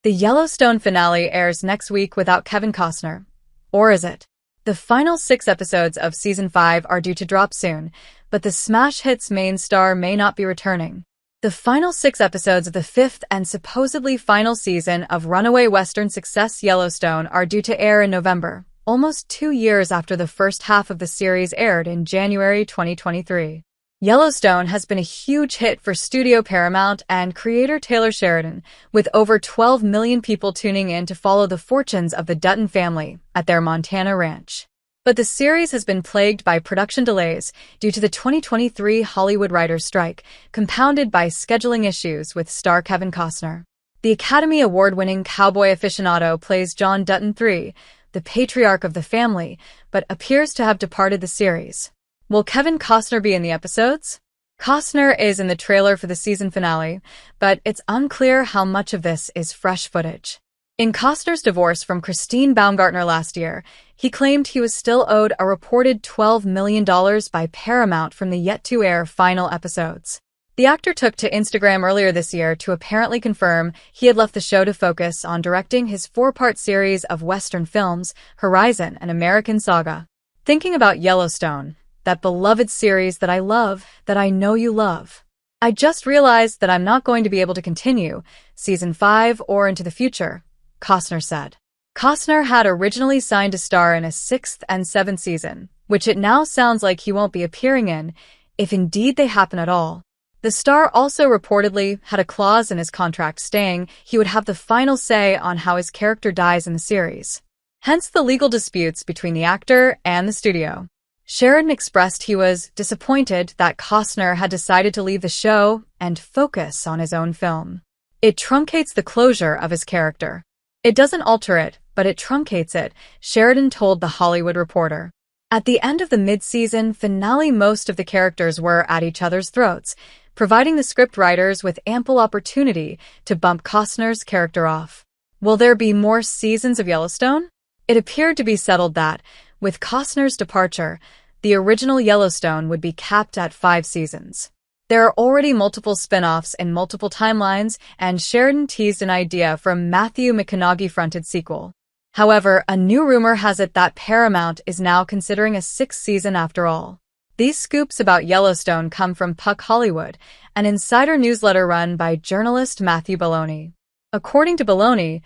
The Yellowstone finale airs next week without Kevin Costner. Or is it? The final 6 episodes of Season 5 are due to drop soon, but the smash hit's main star may not be returning. The final 6 episodes of the 5th and supposedly final season of runaway Western success Yellowstone are due to air in November, almost 2 years after the first half of the series aired in January 2023. Yellowstone has been a huge hit for studio Paramount and creator Taylor Sheridan, with over 12 million people tuning in to follow the fortunes of the Dutton family at their Montana ranch. But the series has been plagued by production delays due to the 2023 Hollywood writers' strike, compounded by scheduling issues with star Kevin Costner. The Academy Award-winning cowboy aficionado plays John Dutton III, the patriarch of the family, but appears to have departed the series. Will Kevin Costner be in the episodes? Costner is in the trailer for the season finale, but it's unclear how much of this is fresh footage. In Costner's divorce from Christine Baumgartner last year, he claimed he was still owed a reported $12 million by Paramount from the yet-to-air final episodes. The actor took to Instagram earlier this year to apparently confirm he had left the show to focus on directing his 4-part series of Western films, Horizon and American Saga. Thinking about Yellowstone, that beloved series that I love, that I know you love. I just realized that I'm not going to be able to continue Season 5 or into the future, Costner said. Costner had originally signed to star in a 6th and 7th season, which it now sounds like he won't be appearing in, if indeed they happen at all. The star also reportedly had a clause in his contract stating he would have the final say on how his character dies in the series. Hence the legal disputes between the actor and the studio. Sheridan expressed he was disappointed that Costner had decided to leave the show and focus on his own film. It truncates the closure of his character. It doesn't alter it, but it truncates it, Sheridan told The Hollywood Reporter. At the end of the mid-season finale, most of the characters were at each other's throats, providing the script writers with ample opportunity to bump Costner's character off. Will there be more seasons of Yellowstone? It appeared to be settled that, with Costner's departure, the original Yellowstone would be capped at 5 seasons. There are already multiple spin-offs in multiple timelines, and Sheridan teased an idea for a Matthew McConaughey-fronted sequel. However, a new rumor has it that Paramount is now considering a 6th season after all. These scoops about Yellowstone come from Puck Hollywood, an insider newsletter run by journalist Matthew Baloney. According to Baloney,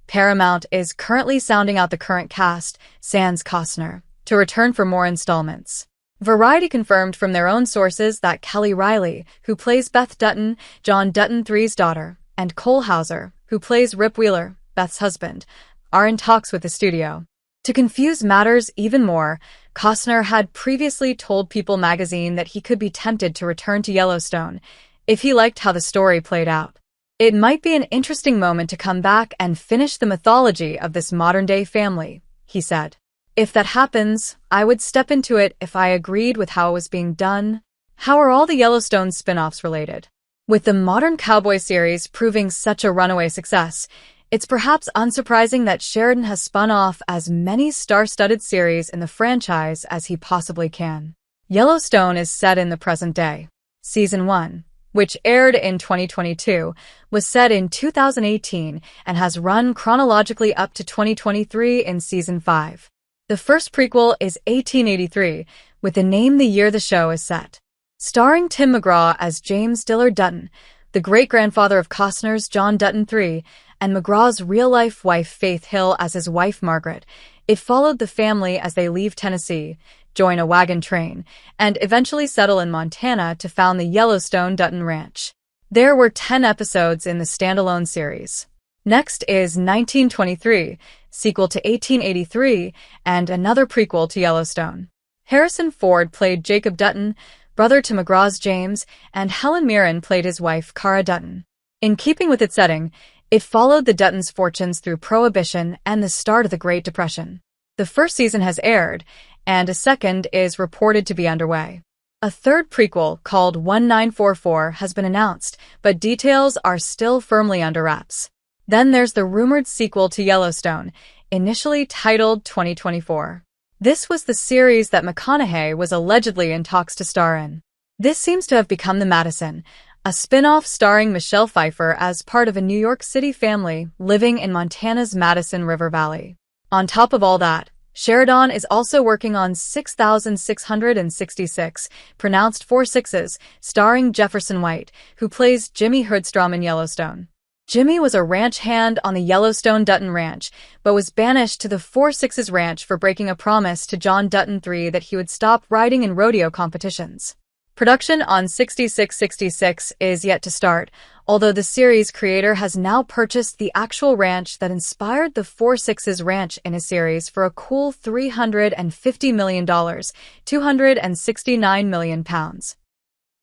Paramount is currently sounding out the current cast, sans Costner, to return for more installments. Variety confirmed from their own sources that Kelly Reilly, who plays Beth Dutton, John Dutton III's daughter, and Cole Hauser, who plays Rip Wheeler, Beth's husband, are in talks with the studio. To confuse matters even more, Costner had previously told People magazine that he could be tempted to return to Yellowstone if he liked how the story played out. It might be an interesting moment to come back and finish the mythology of this modern-day family, he said. If that happens, I would step into it if I agreed with how it was being done. How are all the Yellowstone spin-offs related? With the modern cowboy series proving such a runaway success, it's perhaps unsurprising that Sheridan has spun off as many star-studded series in the franchise as he possibly can. Yellowstone is set in the present day. Season 1, which aired in 2022, was set in 2018 and has run chronologically up to 2023 in Season 5. The first prequel is 1883, with the name the year the show is set. Starring Tim McGraw as James Dillard Dutton, the great-grandfather of Costner's John Dutton III, and McGraw's real-life wife Faith Hill as his wife Margaret, it followed the family as they leave Tennessee, join a wagon train, and eventually settle in Montana to found the Yellowstone Dutton Ranch. There were 10 episodes in the standalone series. Next is 1923, sequel to 1883, and another prequel to Yellowstone. Harrison Ford played Jacob Dutton, brother to McGraw's James, and Helen Mirren played his wife Cara Dutton. In keeping with its setting, it followed the Duttons' fortunes through Prohibition and the start of the Great Depression. The first season has aired, and a second is reported to be underway. A third prequel, called 1944, has been announced, but details are still firmly under wraps. Then there's the rumored sequel to Yellowstone, initially titled 2024. This was the series that McConaughey was allegedly in talks to star in. This seems to have become the Madison, a spin-off starring Michelle Pfeiffer as part of a New York City family living in Montana's Madison River Valley. On top of all that, Sheridan is also working on 6,666, pronounced 46s, starring Jefferson White, who plays Jimmy Herdstrom in Yellowstone. Jimmy was a ranch hand on the Yellowstone Dutton Ranch, but was banished to the 46s Ranch for breaking a promise to John Dutton III that he would stop riding in rodeo competitions. Production on 6666 is yet to start, although the series creator has now purchased the actual ranch that inspired the 46s Ranch in a series for a cool $350 million, £269 million.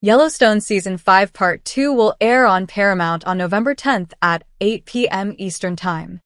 Yellowstone Season 5 Part 2 will air on Paramount on November 10th at 8 p.m. Eastern Time.